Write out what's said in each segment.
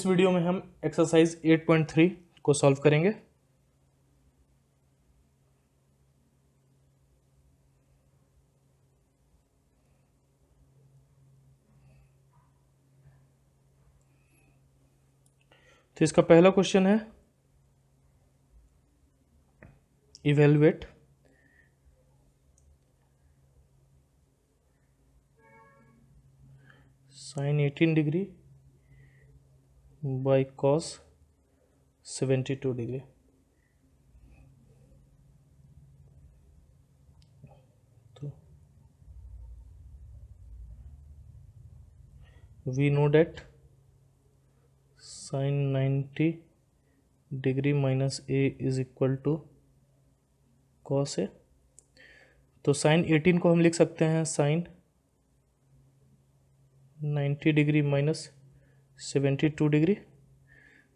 इस वीडियो में हम एक्सरसाइज 8.3 को सॉल्व करेंगे। तो इसका पहला क्वेश्चन है evaluate sin 18 degree by cos 72 degree. तो we know that sin 90 degree minus A is equal to cos A. तो sin 18 को हम लिख सकते हैं sin 90 डिग्री माइनस 72 डिग्री।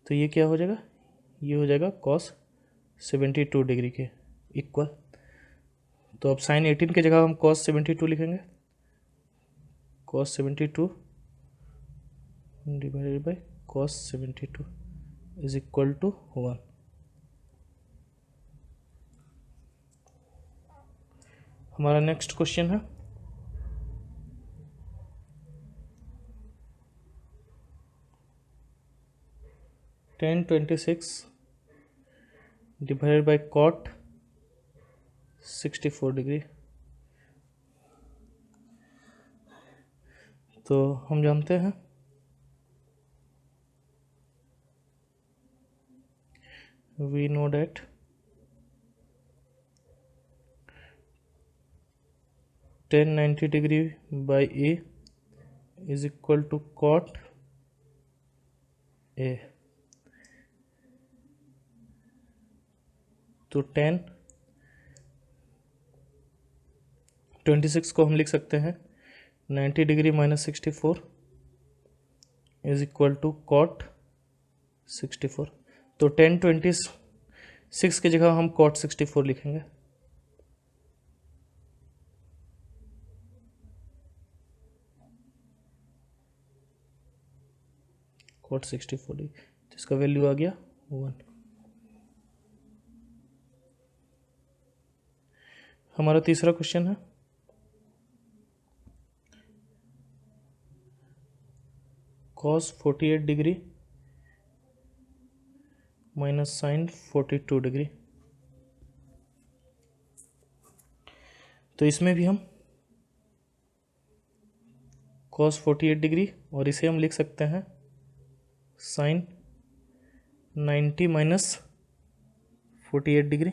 तो ये क्या हो जाएगा, ये हो जाएगा cos 72 डिग्री के इक्वल। तो अब sin 18 की जगह हम cos 72 लिखेंगे। cos 72 divided by cos 72 is equal to 1। हमारा नेक्स्ट क्वेश्चन है tan 26 divided by cot 64 degree. तो हम जानते हैं we know that tan 90 degree by A is equal to cot A. तो tan 26 को हम लिख सकते हैं 90 degree minus 64 is equal to cot 64। तो tan 26 की जगह हम cot 64 लिखेंगे। cot 64 तो इसका वैल्यू आ गया 1। हमारा तीसरा क्वेश्चन है cos 48 degree minus sin 42 degree. तो इसमें भी हम cos 48 डिग्री और इसे हम लिख सकते हैं sin 90 माइनस 48 डिग्री।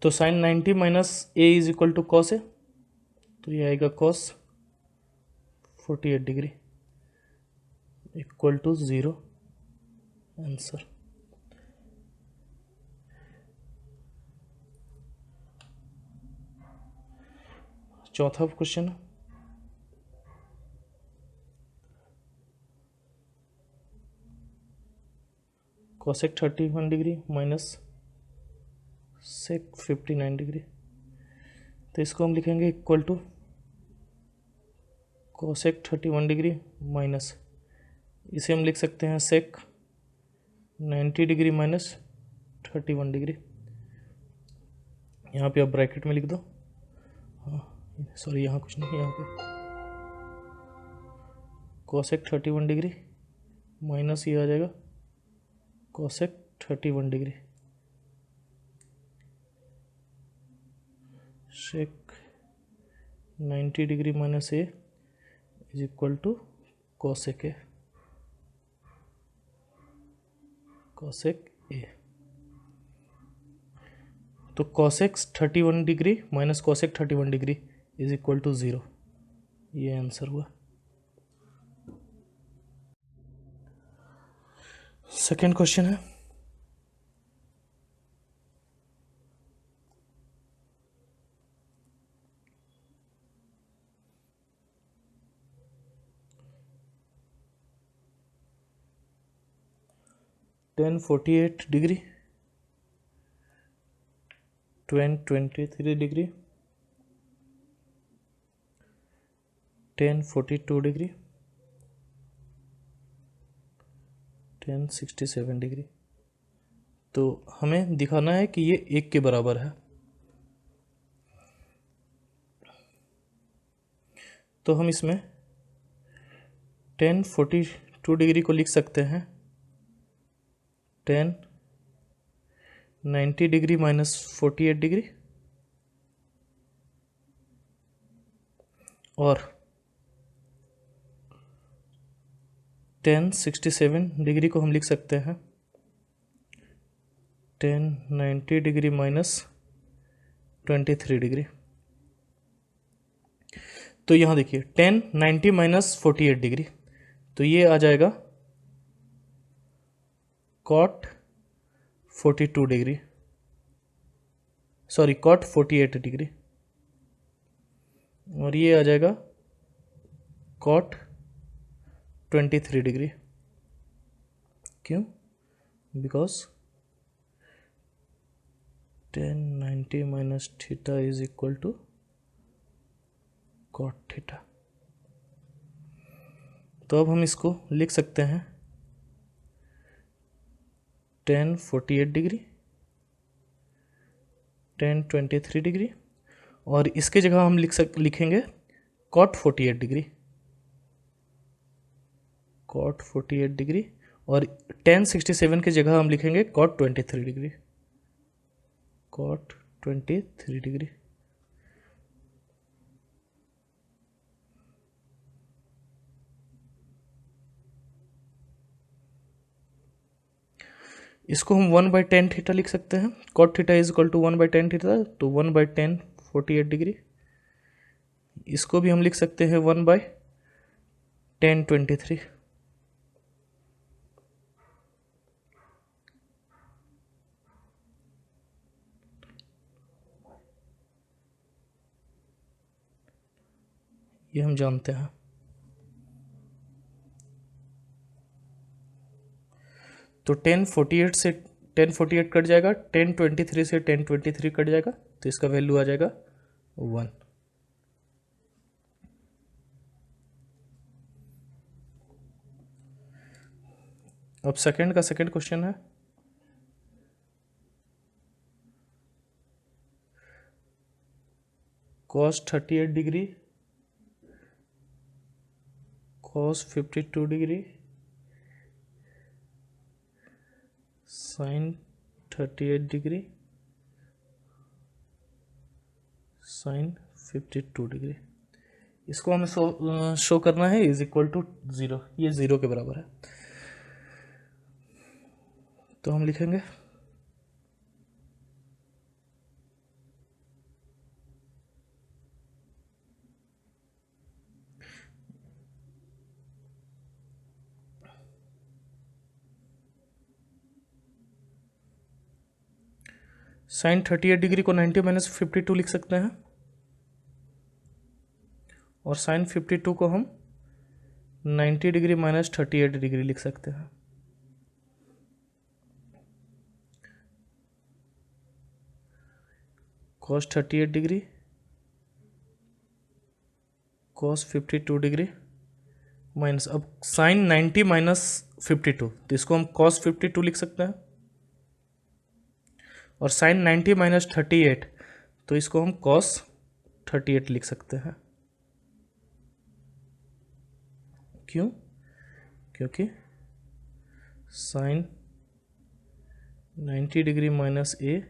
तो sin 90 minus A is equal to cos A. तो ये आएगा cos 48 degree equal to 0 answer. चौथा question cosec 31 degree minus sec 59 degree. तो इसको हम लिखेंगे equal to cosec 31 degree minus, इसे हम लिख सकते हैं sec 90 डिग्री माइनस 31 डिग्री। यहाँ पे आप ब्रैकेट में लिख दो। हाँ सॉरी, यहाँ कुछ नहीं, यहाँ पे cosec 31 डिग्री माइनस ये आ जाएगा cosec 31 degree sec 90 degree minus A is equal to cosec A. cosec A तो cosec 31 degree minus cosec 31 degree is equal to 0। ये आंसर हुआ। सेकेंड क्वेश्चन है tan 48 degree tan 23 degree, tan 42 degree, tan 67 degree. तो हमें दिखाना है कि ये 1 के बराबर है। तो हम इसमें tan 42 डिग्री को लिख सकते हैं tan 90 डिग्री माइनस 48 डिग्री, और tan 67 डिग्री को हम लिख सकते हैं tan 90 डिग्री माइनस 23 डिग्री। तो यहाँ देखिए tan 90 माइनस 48 डिग्री, तो ये आ जाएगा cot 42 degree, sorry cot 48 degree, और ये आ जाएगा cot 23 डिग्री। क्यों? Because tan 90 minus theta is equal to cot theta. तो अब हम इसको लिख सकते हैं tan 48 डिग्री, tan 23 डिग्री, और इसके जगह हम लिखेंगे cot 48 डिग्री, cot 48 डिग्री, और tan 67 की जगह हम लिखेंगे cot 23 डिग्री, cot 23 डिग्री। इसको हम 1/tan थीटा लिख सकते हैं। cot theta is equal to 1/tan theta, तो 1/tan 48 डिग्री। इसको भी हम लिख सकते हैं 1/tan 23। ये हम जानते हैं। तो tan 48 से tan 48 कट जाएगा, tan 23 से tan 23 कट जाएगा, तो इसका वैल्यू आ जाएगा 1। अब सेकंड का सेकंड क्वेश्चन है cos 38 degree, cos 52 degree, sin 38 degree, sin 52 degree. इसको हमें शो करना है इज इक्वल टू 0, ये 0 के बराबर है। तो हम लिखेंगे sin 38 डिग्री को 90 माइनस 52 लिख सकते हैं, और sin 52 को हम 90 डिग्री माइनस 38 डिग्री लिख सकते हैं। cos 38 degree, cos 52 degree minus, अब sin 90 माइनस 52, तो इसको हम cos 52 लिख सकते हैं, और sin 90 माइनस 38, तो इसको हम cos 38 लिख सकते हैं। क्यों? क्योंकि sin 90 degree minus a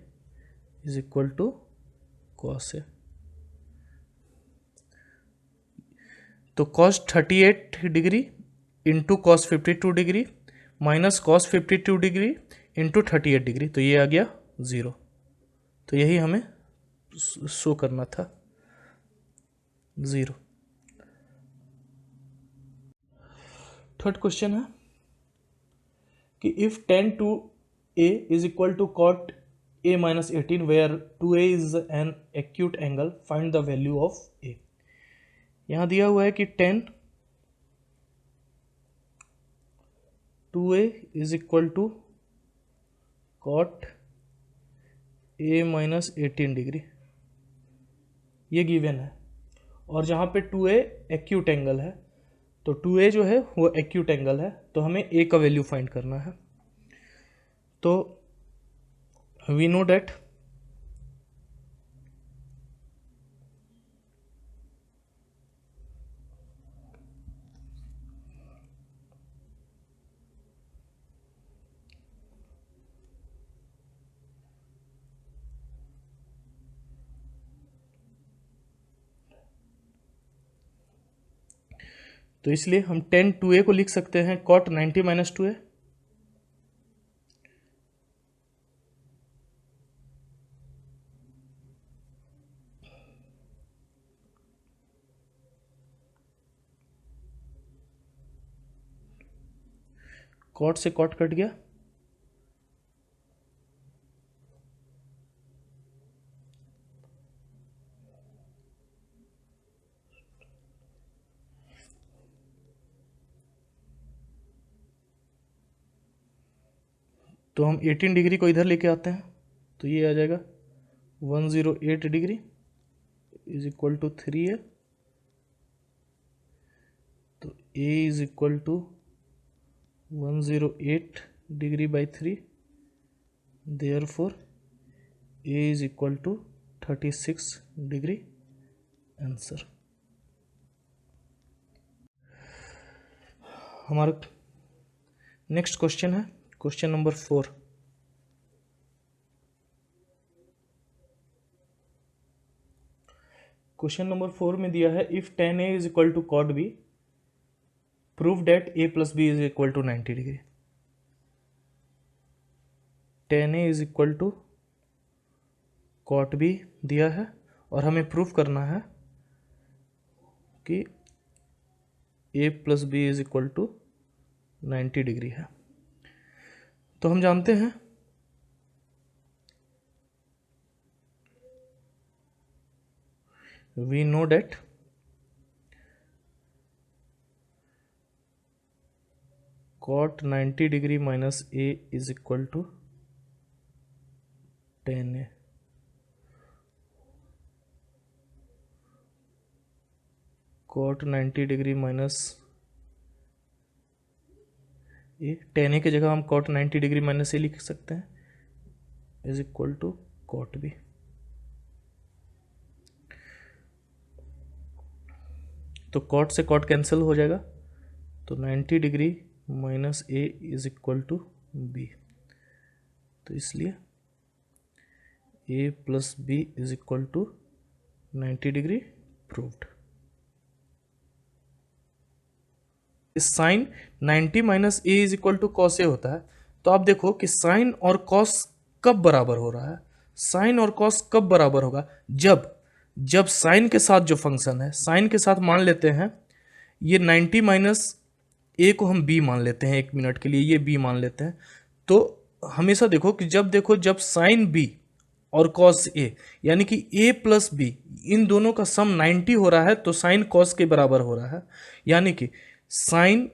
is equal to cos a। तो cos 38 degree into cos 52 degree minus cos 52 degree into 38 degree, तो ये आ गया 0। तो यही हमें शो करना था, 0। थर्ड क्वेश्चन है कि if tan 2a is equal to cot a minus 18 where 2a is an acute angle, find the value of a। यहां दिया हुआ है कि tan 2a is equal to cot A minus 18 degree, ये given है। और जहाँ पे 2a एक्यूट एंगल है, तो 2a जो है वो एक्यूट एंगल है, तो हमें a का वैल्यू फाइंड करना है। तो वी नो डेट तो इसलिए हम tan 2a को लिख सकते हैं cot 90 माइनस 2a, cot से cot कट गया, तो हम 18 डिग्री को इधर लेके आते हैं, तो ये आ जाएगा 108 degree is equal to 3a, तो a is equal to 108 degree by 3, therefore a is equal to 36 degree. Answer. हमारा नेक्स्ट क्वेश्चन है क्वेश्चन नंबर 4। क्वेश्चन नंबर 4 में दिया है if tan a is equal to cot b, prove that a plus B is equal to 90 degree. tan a is equal to cot b दिया है और हमें prove करना है कि a plus B is equal to 90 degree है। तो हम जानते हैं we know that cot 90 degree minus a is equal to tan a। cot 90 degree minus A, tan a की जगह हम cot 90 डिग्री माइनस ए लिख सकते हैं is equal to cot b। तो cot से cot कैंसिल हो जाएगा, तो 90 degree minus A is equal to B, तो इसलिए a plus B is equal to 90 degree proved. Sine 90 minus A is equal to cos A होता है, तो आप देखो कि साइन और कॉस कब बराबर हो रहा है। साइन और कॉस कब बराबर होगा, जब साइन के साथ जो फंक्शन है, साइन के साथ मान लेते हैं ये 90 माइनस ए को हम बी मान लेते हैं, 1 मिनट के लिए ये बी मान लेते हैं। तो हमेशा देखो कि जब साइन बी और कॉस ए, यानी कि ए प्लस बी, इन दोनों का सम 90 हो रहा है, तो साइन कॉस के बराबर हो रहा है। यानी कि साइन,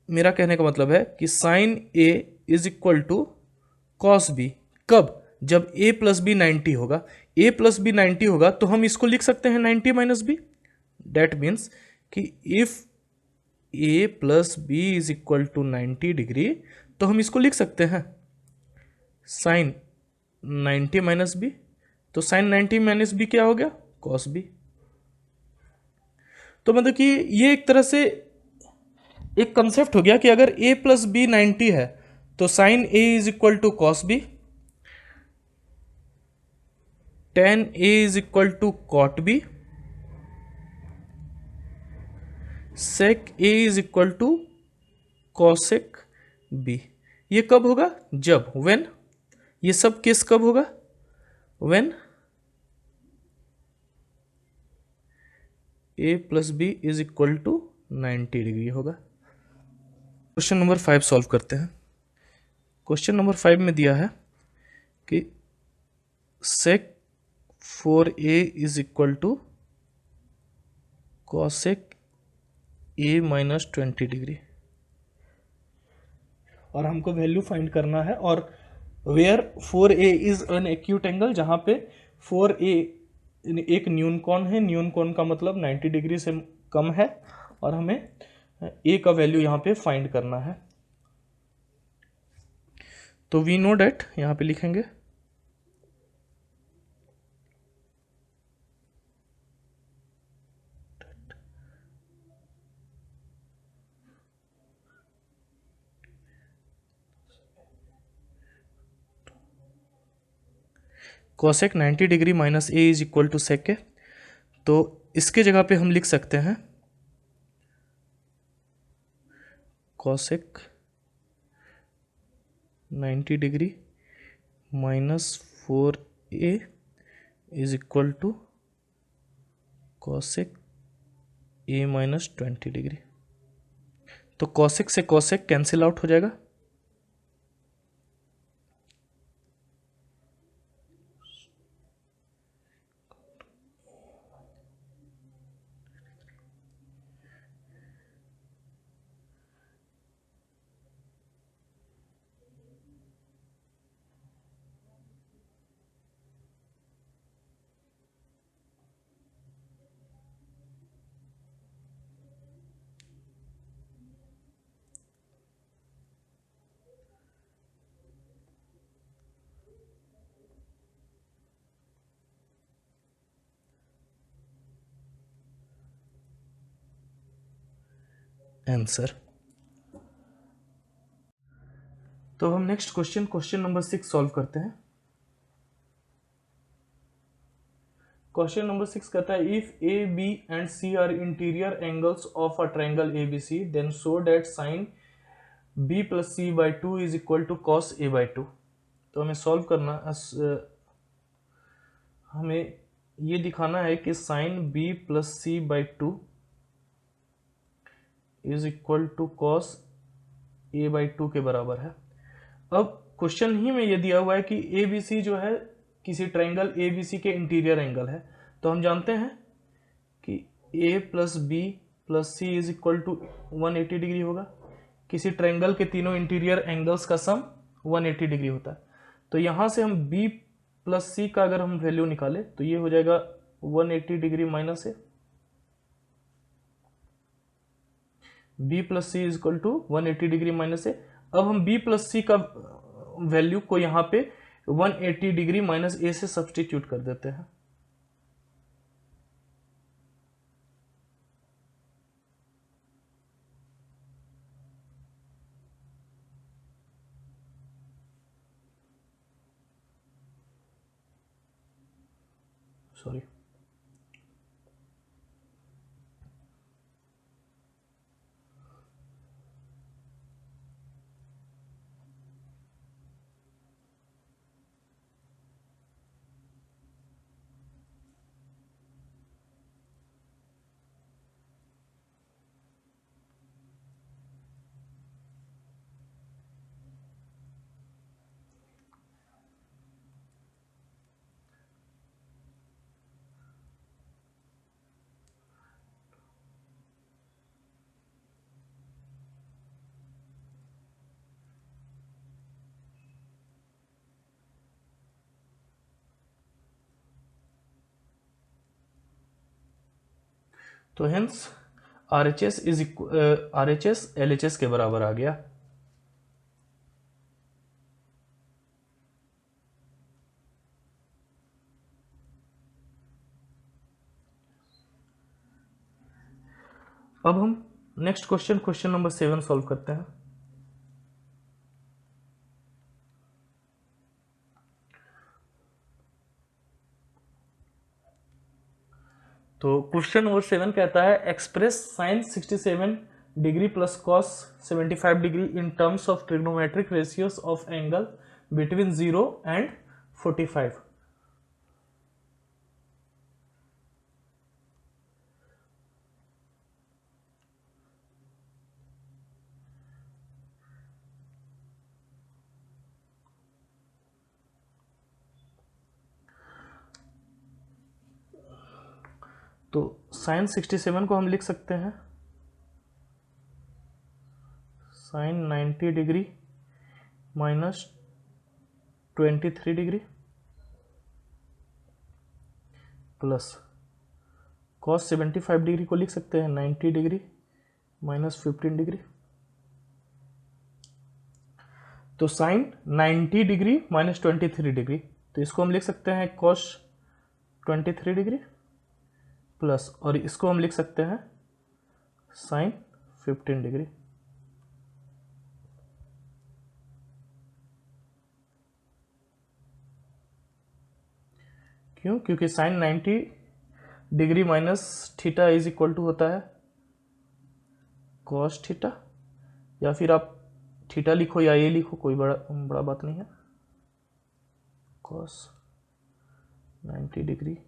मेरा कहने का मतलब है कि sine A is equal to cos B, कब, जब a प्लस बी 90 होगा। a प्लस बी 90 होगा तो हम इसको लिख सकते हैं 90 माइनस बी। डेट मीन्स कि if a plus B is equal to 90 degree, तो हम इसको लिख सकते हैं साइन 90 माइनस बी, तो साइन 90 माइनस बी क्या हो गया, कॉस बी। तो मतलब कि ये एक तरह से एक कंसेप्ट हो गया कि अगर a प्लस बी 90 है तो sine a is equal to cos B, tan a is equal to cot B, sec a is equal to cosec b। ये कब होगा, जब, व्हेन, ये सब केस कब होगा, when a plus B is equal to 90 degree होगा। Question number 5 solve करते हैं। क्वेश्चन नंबर 5 में दिया है कि sec 4a is equal to cosec a minus 20 degree, और हमको वैल्यू फाइंड करना है। और where 4A is an acute angle, जहाँ पे 4A एक न्यून कोण है, न्यून कोण का मतलब 90 डिग्री से कम है, और हमें A का वैल्यू यहाँ पे फाइंड करना है। तो वी नो डेट, यहाँ पे लिखेंगे cosec 90 degree minus A is equal to sec है। तो इसके जगह पे हम लिख सकते हैं cosec 90 degree minus 4A is equal to cosec A minus 20 degree. तो कोसेक से कोसेक कैंसिल आउट हो जाएगा, आंसर। तो हम नेक्स्ट क्वेश्चन नंबर 6 सॉल्व करते हैं। क्वेश्चन नंबर 6 कहता है if A B and C are interior angles of a triangle A B C then show that sine B plus C by 2 is equal to cos A by 2। तो हमें solve करना, हमें ये दिखाना है कि sine B plus C by 2 is equal to cos A by 2 के बराबर है। अब क्वेश्चन ही में ये दिया हुआ है कि ए बी सी जो है किसी ट्रायंगल ए बी सी के इंटीरियर एंगल है। तो हम जानते हैं कि A plus B plus C is equal to 180 degree होगा। किसी ट्रायंगल के तीनों इंटीरियर एंगल्स का सम 180 डिग्री होता है। तो यहाँ से हम बी प्लस सी का अगर हम वैल्यू निकाले तो ये हो जाएगा 180 degree minus A, B plus C is equal to 180 degree minus A. अब हम बी प्लस सी का वैल्यू को यहाँ पे 180 डिग्री माइनस ए से सब्सटीट्यूट कर देते हैं। सॉरी, तो hence R H S L H S के बराबर आ गया। अब हम नेक्स्ट क्वेश्चन नंबर 7 सॉल्व करते हैं। तो क्वेश्चन नंबर 7 कहता है express sine 67 degree plus cos 75 degree in terms of trigonometric ratios of angle between 0 and 45। तो साइन 67 को हम लिख सकते हैं sine 90 degree minus 23 degree plus cos 75 degree को लिख सकते हैं 90 डिग्री माइनस 15 डिग्री। तो साइन 90 डिग्री माइनस 23 डिग्री, तो इसको हम लिख सकते हैं कॉस 23 डिग्री प्लस, और इसको हम लिख सकते हैं साइन 15 डिग्री। क्यों? क्योंकि sine 90 degree minus theta is equal to होता है कॉस थीटा, या फिर आप थीटा लिखो या ये लिखो, कोई बड़ा बात नहीं है। Cos 90 degree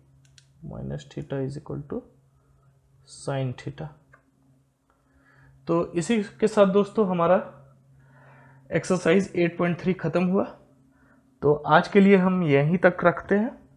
minus theta is equal to sine theta. तो इसी के साथ दोस्तों हमारा एक्सरसाइज 8.3 खत्म हुआ। तो आज के लिए हम यहीं तक रखते हैं।